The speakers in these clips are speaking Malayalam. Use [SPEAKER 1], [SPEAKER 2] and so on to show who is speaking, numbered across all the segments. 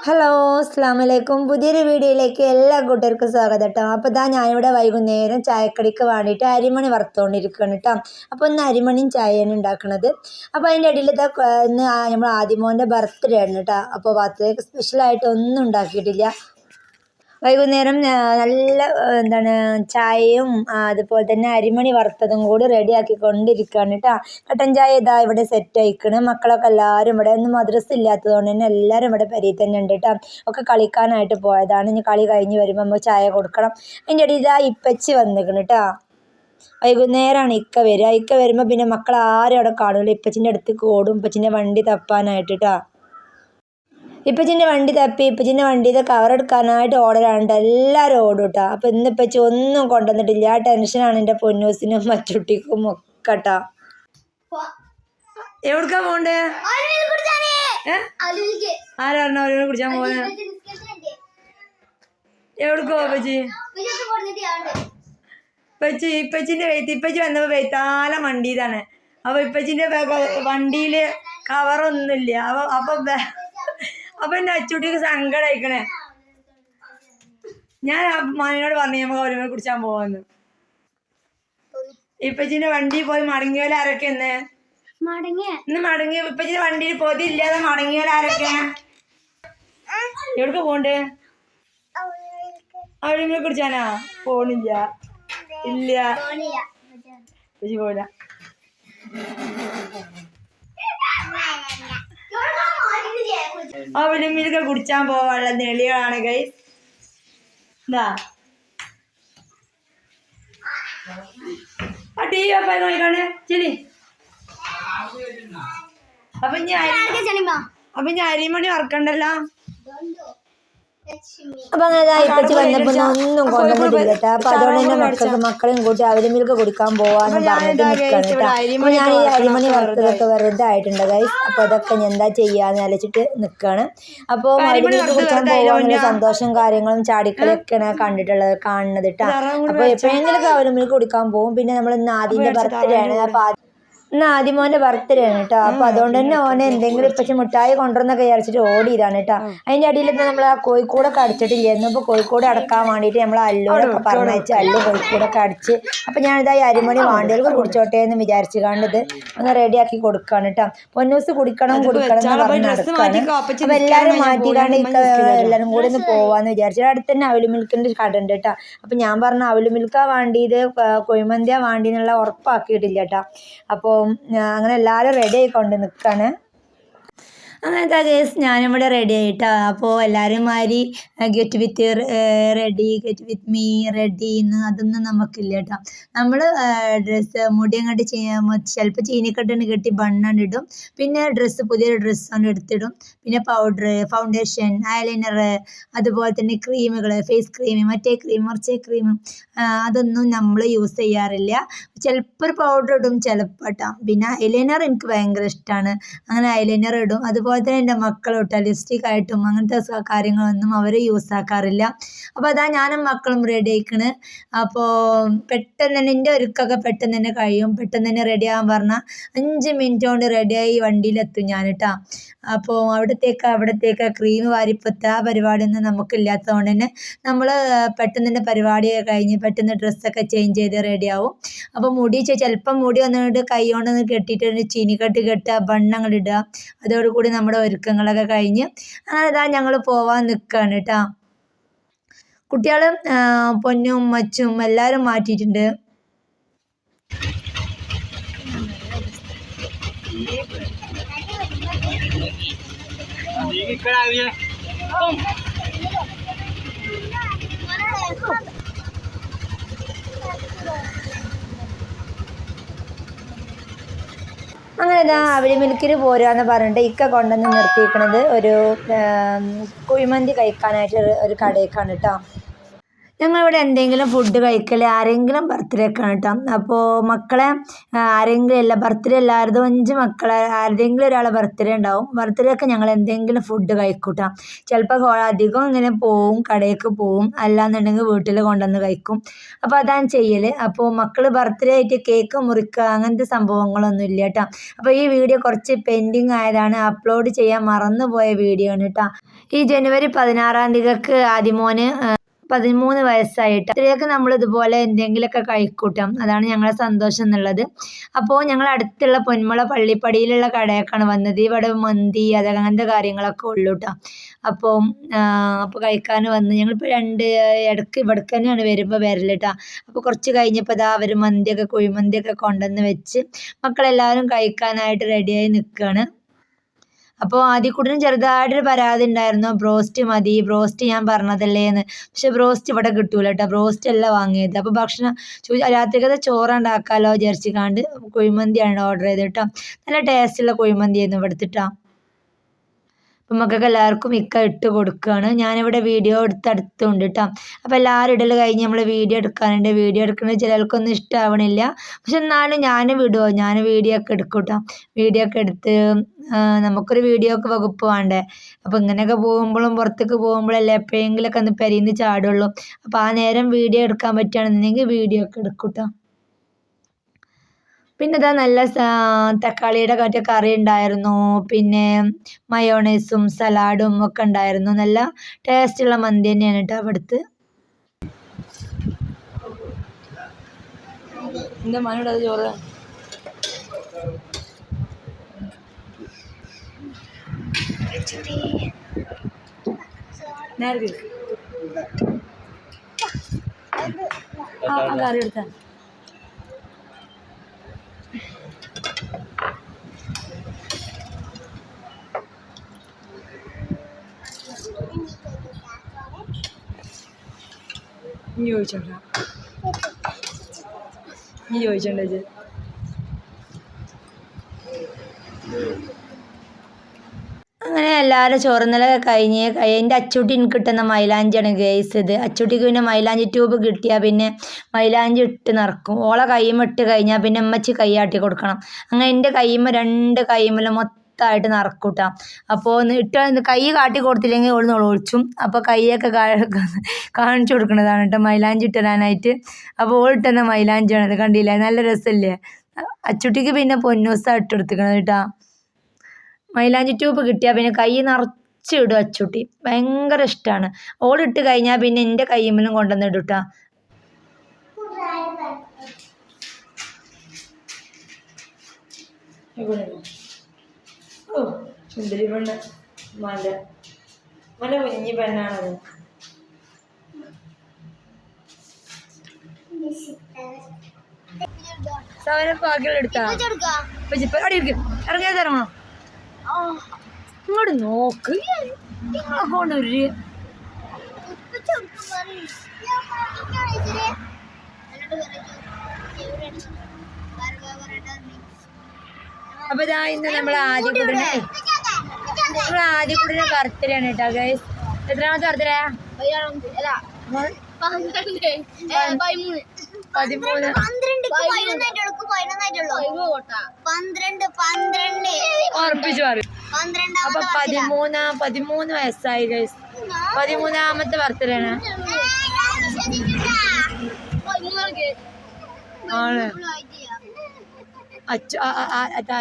[SPEAKER 1] ഹലോ അസ്സലാമലൈക്കും. പുതിയൊരു വീഡിയോയിലേക്ക് എല്ലാ കൂട്ടർക്കും സ്വാഗതം കേട്ടോ. അപ്പോൾ ഇതാ ഞാനിവിടെ വൈകുന്നേരം ചായക്കടിക്ക് വേണ്ടിയിട്ട് അരിമണി വറുത്തുകൊണ്ടിരിക്കുകയാണ് കേട്ടോ. അപ്പോൾ ഇന്ന് അരിമണിയും ചായയാണ് ഉണ്ടാക്കുന്നത്. അപ്പോൾ അതിൻ്റെ ഇടയിൽ ഇതാ ഇന്ന് നമ്മൾ ആദിമോൻ്റെ ബർത്ത്ഡേ ആണ് കേട്ടോ. അപ്പോൾ ബർത്ത്ഡേക്ക് സ്പെഷ്യലായിട്ട് ഒന്നും ഉണ്ടാക്കിയിട്ടില്ല. വൈകുന്നേരം നല്ല ചായയും അതുപോലെ തന്നെ അരിമണി വറുത്തതും കൂടി റെഡിയാക്കി കൊണ്ടിരിക്കുകയാണ് കേട്ടോ. കട്ടൻ ചായ ഇതാ ഇവിടെ സെറ്റ് ആയിക്കണ്. മക്കളൊക്കെ എല്ലാവരും ഇവിടെ ഒന്നും മദ്രസ ഇല്ലാത്തതുകൊണ്ട് തന്നെ എല്ലാവരും ഇവിടെ പെരയിൽ തന്നെ ഉണ്ട് കേട്ടോ. ഒക്കെ കളിക്കാനായിട്ട് പോയതാണ്. ഇനി കളി കഴിഞ്ഞ് വരുമ്പോൾ നമ്മൾ ചായ കൊടുക്കണം. അതിൻ്റെ ഇടയിൽ ഇതാ ഇപ്പച്ചി വന്നിരിക്കണം കേട്ടോ. വൈകുന്നേരമാണ് ഇക്ക വരിക. ഇക്ക വരുമ്പോൾ പിന്നെ മക്കൾ ആരും അവിടെ കാണില്ല. ഇപ്പച്ചിൻ്റെ അടുത്തേക്ക് ഓടും ഇപ്പച്ചിൻ്റെ വണ്ടി തപ്പാനായിട്ട് കേട്ടോ. ഇപ്പച്ചിൻ്റെ വണ്ടി തപ്പി ഇപ്പച്ചിൻ്റെ വണ്ടിയുടെ കവറെടുക്കാനായിട്ട് ഓർഡറാണ്. എല്ലാവരും ഓടും കേട്ടോ. അപ്പോൾ ഇന്ന് ഇപ്പച്ചി ഒന്നും കൊണ്ടുവന്നിട്ടില്ല. ആ ടെൻഷനാണ് എൻ്റെ പൊന്നൂസിനും മറ്റുട്ടിക്കും ഒക്കെ കേട്ടോ. എവിടേക്കാ പോണ്ടേ? ആരാണ് അവരോട് കുടിച്ചാൻ പോകുന്നത്? എവിടേക്കോ പച്ചി ഇപ്പച്ചിൻ്റെ ഇപ്പച്ചി വന്നപ്പോൾ വെയ്ത്താല വണ്ടിയിലാണ്. അപ്പോൾ ഇപ്പച്ചിൻ്റെ വണ്ടിയിൽ കവറൊന്നുമില്ല. അപ്പം എൻ്റെ അച്ചുട്ടിക്ക് സങ്കടം അയക്കണേ. ഞാൻ മാനോട് പറഞ്ഞു നമുക്ക് അവരെ കുടിച്ചാൻ പോവാന്ന്. ഇപ്പച്ചിന്റെ വണ്ടി പോയി മടങ്ങിയോലെ ആരൊക്കെ ഇന്ന് മടങ്ങി ഇപ്പച്ചിന്റെ വണ്ടിയിൽ പൊതി ഇല്ലാതെ മടങ്ങിയോലെ ആരൊക്കെ? എവിടേക്ക് പോണ്ട്? അവിടെ കുടിച്ചാനാ? പോണില്ല. ഇല്ല ഇപ്പച്ചി പോല. അവിടെ മിൽക്ക് കുടിച്ചാൻ പോവാനുള്ള നെളികളാണ് ഗൈസ്. എന്താ ആ ടി വി ഓഫ് നോക്കാണ് ചെലി. അപ്പൊ ഞാൻ അരിമണി വറക്കണ്ടല്ലോ. അപ്പൊ അങ്ങനെ ഇപ്പച്ചി വന്നപ്പോ ഒന്നും കൊണ്ടുവന്നിട്ടില്ല കേട്ടോ. അപ്പൊ അതുകൊണ്ട് തന്നെ മക്കളെയും കൂട്ടി അവര് മിൽക്ക് കുടിക്കാൻ പോവാന്ന് പറഞ്ഞിട്ട് നിൽക്കാണ് കേട്ടോ. അപ്പൊ ഞാൻ ഈ അരിമണി വറുത്തതൊക്കെ വെറുതെ ആയിട്ടുണ്ട് ഗൈസ്. അപ്പൊ അതൊക്കെ ഞാൻ എന്താ ചെയ്യാന്ന് ആലോചിച്ചിട്ട് നിൽക്കാണ്. അപ്പോൾ മിൽക്ക് കുടിക്കാൻ പോവാന്നുള്ള സന്തോഷം കാര്യങ്ങളും ചാടിക്കളിയൊക്കെയാണ് കാണുന്നത് കേട്ടോ. അപ്പൊ എപ്പോഴെങ്കിലും അവര് മിൽക്ക് കുടിക്കാൻ പോകും. പിന്നെ നമ്മൾ ഇന്ന് ആദ്യത്തെ ബർത്ത്ഡേ ആണ്. അപ്പൊ ഇന്ന് ആദ്യമോൻ്റെ ബർത്ത്ഡേ ആണ് കേട്ടോ. അപ്പോൾ അതുകൊണ്ട് തന്നെ ഓനെ എന്തെങ്കിലും ഇപ്പം മിഠായി കൊണ്ടുവന്നൊക്കെ വിചാരിച്ചിട്ട് ഓടിയതാണ് കേട്ടോ. അതിൻ്റെ അടിയിൽ നമ്മൾ ആ കോഴിക്കോടൊക്കെ അടിച്ചിട്ടില്ലായിരുന്നു. ഇപ്പോൾ കോഴിക്കോട് അടക്കാൻ വേണ്ടിയിട്ട് നമ്മൾ അല്ലോടൊക്കെ പറഞ്ഞയച്ച് അല്ല് കോഴിക്കോടൊക്കെ അടിച്ച്. അപ്പോൾ ഞാനിതായി അരിമണി വാണ്ടികൾക്ക് കുടിച്ചോട്ടെ എന്ന് വിചാരിച്ച് കണ്ടത് ഒന്ന് റെഡിയാക്കി കൊടുക്കുകയാണ് കേട്ടോ. പൊന്നൂസ് കുടിക്കണം എന്ന് പറഞ്ഞ് നടക്കുകയാണ്. അപ്പോൾ എല്ലാവരും മാറ്റിക്കാണ്ട് എല്ലാവരും കൂടി ഒന്ന് പോവാന്ന് വിചാരിച്ചു. അടുത്ത് തന്നെ അവല് മിൽക്കിൻ്റെ കട ഉണ്ട് കേട്ടോ. അപ്പോൾ ഞാൻ പറഞ്ഞു അവല് മിൽക്കാ വേണ്ടിയത് കുഴിമന്തിയാ വേണ്ടി എന്നുള്ള ഉറപ്പാക്കിയിട്ടില്ല കേട്ടോ. അപ്പോൾ അങ്ങനെ എല്ലാവരും റെഡി ആയിക്കൊണ്ട് നിൽക്കുകയാണ്. അങ്ങനത്തെ കേസ് ഞാനിവിടെ റെഡി ആയിട്ടാ. അപ്പോൾ എല്ലാവരും മാതിരി get with ready get with me ready എന്ന് അതൊന്നും നമുക്കില്ല കേട്ടോ. നമ്മൾ ഡ്രസ്സ് മുടി അങ്ങോട്ട് ചിലപ്പോൾ ചീനിക്കെട്ടുണ്ട് കെട്ടി ബണ്ണണ്ടിടും. പിന്നെ പുതിയൊരു ഡ്രസ്സ് കൊണ്ട് എടുത്തിടും. പിന്നെ പൗഡർ ഫൗണ്ടേഷൻ ഐലൈനർ അതുപോലെ തന്നെ ക്രീമുകൾ ഫേസ് ക്രീം മറ്റേ ക്രീം അതൊന്നും നമ്മൾ യൂസ് ചെയ്യാറില്ല. ചിലപ്പോൾ ഒരു പൗഡർ ഇടും ചിലപ്പോൾ കേട്ടോ. പിന്നെ ഐലൈനർ എനിക്ക് ഭയങ്കര ഇഷ്ടമാണ്. അങ്ങനെ ഐലൈനർ ഇടും. അതുപോലെ തന്നെ എൻ്റെ മക്കളും ഇട്ടാൽ ലിപ്സ്റ്റിക് ആയിട്ടും അങ്ങനത്തെ കാര്യങ്ങളൊന്നും അവർ യൂസ് ആക്കാറില്ല. അപ്പോൾ അതാ ഞാനും മക്കളും റെഡി ആയിക്കണ്. അപ്പോൾ പെട്ടെന്ന് തന്നെ എൻ്റെ ഒരുക്കൊക്കെ പെട്ടെന്ന് തന്നെ കഴിയും. പെട്ടെന്ന് തന്നെ റെഡി ആകാൻ പറഞ്ഞാൽ 5 മിനിറ്റ് കൊണ്ട് റെഡിയായി വണ്ടിയിലെത്തും ഞാൻ കേട്ടോ. അപ്പോൾ അവിടത്തേക്ക് ക്രീം വാരിപ്പത്ത ആ പരിപാടിയൊന്നും നമുക്കില്ലാത്തതുകൊണ്ട് തന്നെ നമ്മൾ പെട്ടെന്ന് തന്നെ പരിപാടിയൊക്കെ കഴിഞ്ഞ് പെട്ടെന്ന് ഡ്രസ്സൊക്കെ ചേഞ്ച് ചെയ്ത് റെഡിയാവും. അപ്പോൾ ചിലപ്പം മുടി വന്നിട്ട് കൈ കൊണ്ടൊന്ന് കെട്ടിയിട്ട് ചീനിക്കെട്ട് കെട്ടുക ബണ്ണങ്ങൾ ഇടുക. അതോടുകൂടി നമ്മുടെ ഒരുക്കങ്ങളൊക്കെ കഴിഞ്ഞ് അങ്ങനെ ഇതാ ഞങ്ങൾ പോവാൻ നിൽക്കുകയാണ് കേട്ടോ. കുട്ടികളും പൊന്നും മച്ചും എല്ലാവരും മാറ്റിയിട്ടുണ്ട്. അങ്ങനെ ഇതാ അവല് മിൽക്കിൽ പോരാന്ന് പറഞ്ഞിട്ട് ഇക്ക കൊണ്ടുവന്ന് നിർത്തിയിരിക്കണത് ഒരു കുഴിമന്തി കഴിക്കാനായിട്ട് ഒരു കടയേക്കാണ് കേട്ടോ. ഞങ്ങളിവിടെ എന്തെങ്കിലും ഫുഡ് കഴിക്കൽ ആരെങ്കിലും ബർത്ത്ഡേ ഒക്കെ ആണ് കേട്ടോ. അപ്പോൾ മക്കളെ ആരെങ്കിലും അല്ല ബർത്ത്ഡേ എല്ലാവരും 5 മക്കളെ ആരുടെയെങ്കിലും ഒരാളെ ബർത്ത്ഡേ ഉണ്ടാവും. ബർത്ത്ഡേ ഒക്കെ ഞങ്ങൾ എന്തെങ്കിലും ഫുഡ് കഴിക്കൂട്ടാ. ചിലപ്പോൾ അധികം ഇങ്ങനെ പോവും, കടയിലേക്ക് പോവും, അല്ലാന്നുണ്ടെങ്കിൽ വീട്ടിൽ കൊണ്ടുവന്ന് കഴിക്കും. അപ്പോൾ അതാണ് ചെയ്യൽ. അപ്പോൾ മക്കൾ ബർത്ത്ഡേ ആയിട്ട് കേക്ക് മുറിക്കുക അങ്ങനത്തെ സംഭവങ്ങളൊന്നും ഇല്ല കേട്ടോ. അപ്പോൾ ഈ വീഡിയോ കുറച്ച് പെൻഡിങ് ആയതാണ്, അപ്ലോഡ് ചെയ്യാൻ മറന്നുപോയ വീഡിയോ ആണ് കേട്ടോ. ഈ ജനുവരി 16 തീയതിക്ക് ആദിമോന് 13 വയസ്സായിട്ട് അതിലേക്ക് നമ്മൾ ഇതുപോലെ എന്തെങ്കിലുമൊക്കെ കഴിക്കൂട്ടാം. അതാണ് ഞങ്ങളെ സന്തോഷം എന്നുള്ളത്. അപ്പോൾ ഞങ്ങൾ അടുത്തുള്ള പൊന്മുള പള്ളിപ്പടിയിലുള്ള കടയൊക്കെയാണ് വന്നത്. ഇവിടെ മന്തി അങ്ങനത്തെ കാര്യങ്ങളൊക്കെ ഉള്ളൂ കേട്ടോ. അപ്പോൾ കഴിക്കാൻ വന്ന് ഞങ്ങളിപ്പോൾ ഇടയ്ക്ക് ഇവിടേക്ക് തന്നെയാണ് വരുമ്പോൾ വരൽ കേട്ടോ. അപ്പോൾ കുറച്ച് കഴിഞ്ഞപ്പോൾ അവർ മന്തിയൊക്കെ കുഴിമന്തിയൊക്കെ കൊണ്ടുവന്ന് വെച്ച് മക്കളെല്ലാവരും കഴിക്കാനായിട്ട് റെഡിയായി നിൽക്കുകയാണ്. അപ്പോൾ ആദ്യക്കൂടിനും ചെറുതായിട്ടൊരു പരാതി ഉണ്ടായിരുന്നു, ബ്രോസ്റ്റ് മതി, ബ്രോസ്റ്റ് ഞാൻ പറഞ്ഞതല്ലേന്ന്. പക്ഷെ ബ്രോസ്റ്റ് ഇവിടെ കിട്ടൂല കേട്ടോ, ബ്രോസ്റ്റ് അല്ല വാങ്ങിയത്. അപ്പോൾ രാത്രിക്കത്തെ ചോറുണ്ടാക്കാമല്ലോ വിചാരിച്ചിക്കാണ്ട് കുഴിമന്തിയാണ് ഓർഡർ ചെയ്തത് കേട്ടോ. നല്ല ടേസ്റ്റുള്ള കുഴിമന്തിയായിരുന്നു ഇവിടുത്തിട്ടാ. അപ്പം മക്കൾക്ക് എല്ലാവർക്കും ഇട്ട് കൊടുക്കുകയാണ്. ഞാനിവിടെ വീഡിയോ എടുത്തുണ്ട് കേട്ടോ. അപ്പോൾ എല്ലാവരും ഇടൽ കഴിഞ്ഞ് നമ്മൾ വീഡിയോ എടുക്കാനുണ്ട്. വീഡിയോ എടുക്കുന്നത് ചിലർക്കൊന്നും ഇഷ്ടമാവണില്ല, പക്ഷെ എന്നാലും ഞാൻ വീഡിയോ ഒക്കെ എടുക്കും കേട്ടോ. വീഡിയോ ഒക്കെ എടുത്ത് നമുക്കൊരു വീഡിയോ ഒക്കെ വകുപ്പ് വേണ്ടേ. അപ്പോൾ ഇങ്ങനെയൊക്കെ പോകുമ്പോഴും പുറത്തേക്ക് പോകുമ്പോഴല്ലേ എപ്പോഴെങ്കിലുമൊക്കെ ഒന്ന് പെരീന്ന് ചാടുള്ളൂ. അപ്പോൾ ആ നേരം വീഡിയോ എടുക്കാൻ പറ്റുകയാണെന്നുണ്ടെങ്കിൽ വീഡിയോ ഒക്കെ എടുക്കും കേട്ടോ. പിന്നെ ഇതാ നല്ല തക്കാളിയുടെ കറി ഉണ്ടായിരുന്നു, പിന്നെ മയോണൈസും സലാഡും ഒക്കെ ഉണ്ടായിരുന്നു. നല്ല ടേസ്റ്റുള്ള മന്തി തന്നെയാണ് കേട്ടോ അവിടുത്തെ. എന്താ മനോടത് ചോറ് കറി എടുത്താ നീ ചോദിച്ചോണ്ടാ അങ്ങനെ എല്ലാവരും ചോറുന്നലൊക്കെ കഴിഞ്ഞ് എൻ്റെ അച്ചൂട്ടി എനിക്ക് കിട്ടുന്ന മൈലാഞ്ചിയാണ് ഗേസ് ഇത്. അച്ചൂട്ടിക്ക് പിന്നെ മൈലാഞ്ചി ട്യൂബ് കിട്ടിയാൽ പിന്നെ മൈലാഞ്ചി ഇട്ട് നടക്കും. ഓളെ കയ്യുമ്മ ഇട്ട് കഴിഞ്ഞാൽ പിന്നെ അമ്മച്ചി കൈയാട്ടി കൊടുക്കണം. അങ്ങനെ എൻ്റെ കയ്യുമ്മ 2 കയ്യുമ്മലും മൊത്തമായിട്ട് നടക്കൂട്ടാം. അപ്പോൾ കൈ കാട്ടി കൊടുത്തില്ലെങ്കിൽ ഓൾ ഒളിച്ചും. അപ്പോൾ കൈയൊക്കെ കാണിച്ചു കൊടുക്കുന്നതാണ് കേട്ടോ മൈലാഞ്ചി ഇട്ടരാനായിട്ട്. അപ്പോൾ ഓൾ ഇട്ടുന്ന മൈലാഞ്ചിയാണത്, കണ്ടില്ലേ നല്ല രസമല്ലേ. അച്ചൂട്ടിക്ക് പിന്നെ പൊന്നൂസ ഇട്ടെടുത്തിക്കണത് കേട്ടോ. മൈലാഞ്ചി ട്യൂബ് കിട്ടിയാൽ പിന്നെ കൈ നിറച്ചിടും അച്ചൂട്ടി, ഭയങ്കര ഇഷ്ടമാണ്. ഓളിട്ട് കഴിഞ്ഞാൽ പിന്നെ എൻ്റെ കയ്യുമ്മലും കൊണ്ടുവന്നിടും കേട്ടോ. സുന്ദരി പെണ്ണ് മല കുഞ്ഞി പെണ്ണാണത്. സവനപ്പാക്കിയുള്ള എടുത്താ ഇറങ്ങിയത് ഇറങ്ങണം. ഇങ്ങോട്ട് നോക്ക് കൊണ്ടൊരു അപ്പൊ ഇതാ ഇന്ന് നമ്മൾ ആദ്യക്കുടിനെ ബർത്ത്ഡേ ആണ് കേട്ടോ ഗൈസ്. എത്രാമത്തെ ബർത്ത്ഡേ? 13 വയസ്സായി ഗൈസ്. 13ാമത്തെ ബർത്ത്ഡേ ആണ്.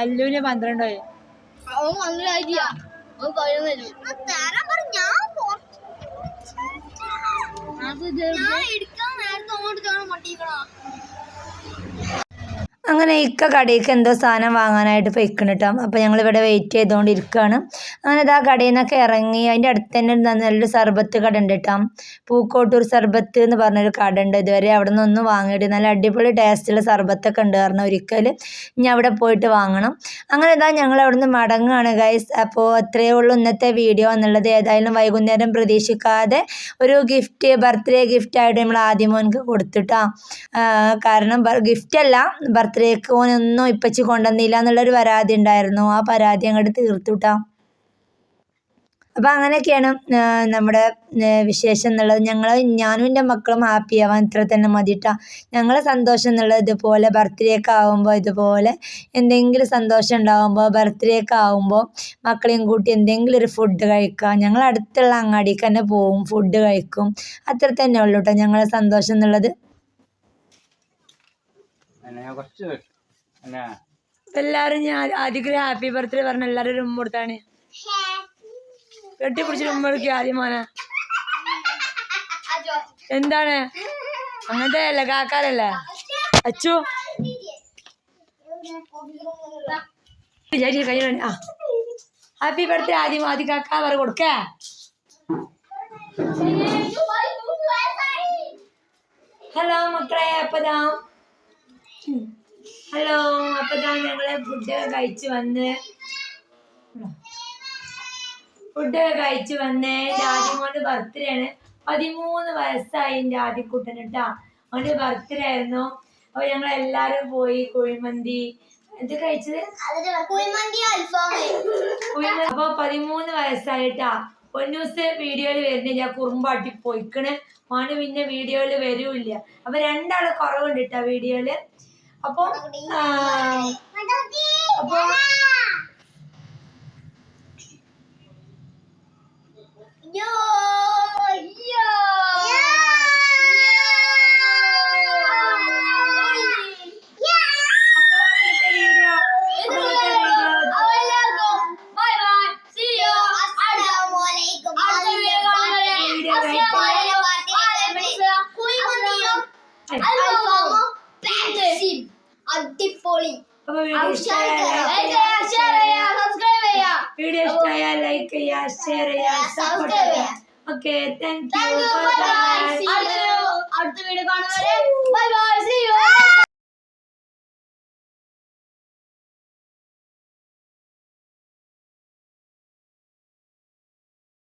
[SPEAKER 1] അല്ലുവിന് 12 ആയി. അങ്ങനെ ഇക്ക കടയിലേക്ക് എന്തോ സാധനം വാങ്ങാനായിട്ട് പോയിക്കണം കേട്ടോ. അപ്പോൾ ഞങ്ങളിവിടെ വെയിറ്റ് ചെയ്തുകൊണ്ടിരിക്കുകയാണ്. അങ്ങനെ ഇതാ കടയിൽ നിന്നൊക്കെ ഇറങ്ങി അതിൻ്റെ അടുത്ത് തന്നെ നല്ലൊരു സർബത്ത് കട ഉണ്ട് കേട്ടോ. പൂക്കോട്ടൂർ സർബത്ത് എന്ന് പറഞ്ഞൊരു കട ഉണ്ട്. ഇതുവരെ അവിടെ നിന്നൊന്നും വാങ്ങിയിട്ട് നല്ല അടിപൊളി ടേസ്റ്റുള്ള സർബത്തൊക്കെ ഉണ്ട് കാരണം ഒരിക്കൽ ഇനി അവിടെ പോയിട്ട് വാങ്ങണം. അങ്ങനെ ഇതാ ഞങ്ങൾ അവിടെ നിന്ന് മടങ്ങുകയാണ് ഗൈസ്. അപ്പോൾ അത്രയേ ഉള്ളൂ ഇന്നത്തെ വീഡിയോ എന്നുള്ളത്. ഏതായാലും വൈകുന്നേരം പ്രതീക്ഷിക്കാതെ ഒരു ബർത്ത്ഡേ ഗിഫ്റ്റായിട്ട് നമ്മൾ ആദ്യമോനക്ക് കൊടുത്തിട്ടാ. കാരണം ഗിഫ്റ്റല്ല, ബർത്ത്ഡേക്ക് ഓനൊന്നും ഇപ്പച്ചി കൊണ്ടുവന്നില്ല എന്നുള്ളൊരു പരാതി ഉണ്ടായിരുന്നു. ആ പരാതി അങ്ങോട്ട് തീർത്തുട്ടാ. അപ്പം അങ്ങനെയൊക്കെയാണ് നമ്മുടെ വിശേഷം എന്നുള്ളത്. ഞാനും എൻ്റെ മക്കളും ഹാപ്പി ആവാൻ ഇത്ര തന്നെ മതിട്ടാ. ഞങ്ങളെ സന്തോഷം എന്നുള്ളത് ഇതുപോലെ ബർത്ത്ഡേ ഒക്കെ ആകുമ്പോൾ ഇതുപോലെ എന്തെങ്കിലും സന്തോഷം ഉണ്ടാകുമ്പോൾ ബർത്ത്ഡേ ഒക്കെ ആകുമ്പോൾ മക്കളെയും കൂട്ടി എന്തെങ്കിലും ഒരു ഫുഡ് കഴിക്കുക. ഞങ്ങൾ അടുത്തുള്ള അങ്ങാടിക്ക് തന്നെ പോവും, ഫുഡ് കഴിക്കും. അത്ര തന്നെ ഉള്ളൂ കേട്ടോ ഞങ്ങളെ സന്തോഷം എന്നുള്ളത്. എല്ലാവരും ഞാൻ ആദ്യം ഹാപ്പി ബർത്ത്ഡേ പറഞ്ഞ എല്ലാവരും ഒരു ഉമ്മ കൊടുത്താണ്. കെട്ടിപ്പിടിച്ചിട്ട് ഉമ്മ കൊടുക്കുക ആദ്യം മോനെ. എന്താണ് അങ്ങനത്തെ അല്ല കാക്കാരല്ലേ അച്ചു ആ ഹാപ്പി ബർത്ത്ഡേ ആദ്യം കാക്ക പറ കൊടുക്ക. ഹലോ മക്കളെ, അപ്പതാ ഞങ്ങള് ഫുഡൊക്കെ കഴിച്ച് വന്ന് എൻ്റെ ആദ്യമോൻ്റെ ബർത്ത്ഡേ ആണ്. 13 വയസ്സായി എൻ്റെ ആദ്യക്കുട്ടന് കേട്ടാ. അവൻ്റെ ബർത്ത്ഡേ ആയിരുന്നു. അപ്പോൾ ഞങ്ങളെല്ലാവരും പോയി കുഴിമന്തി എന്ത് കഴിച്ചത്. അപ്പോൾ 13 വയസ്സായിട്ടാ. പൊന്നൂസ് വീഡിയോയിൽ വരുന്നില്ല, കുറുമ്പാട്ടി പോയിക്കണ്. മോന് പിന്നെ വീഡിയോയിൽ വരൂല്ല. അപ്പോൾ 2 ആൾ കുറവുണ്ട് കേട്ടോ വീഡിയോയില്. അപ്പോൾ വീഡിയോ ഇഷ്ടമായാൽ ലൈക്ക് ചെയ്യുക, ഷെയർ ചെയ്യുക, സപ്പോർട്ട് ചെയ്യുക. Okay, thank you.
[SPEAKER 2] അടുത്ത വീഡിയോ കാണുന്നവരെ ബൈ ബൈ, സീ യു.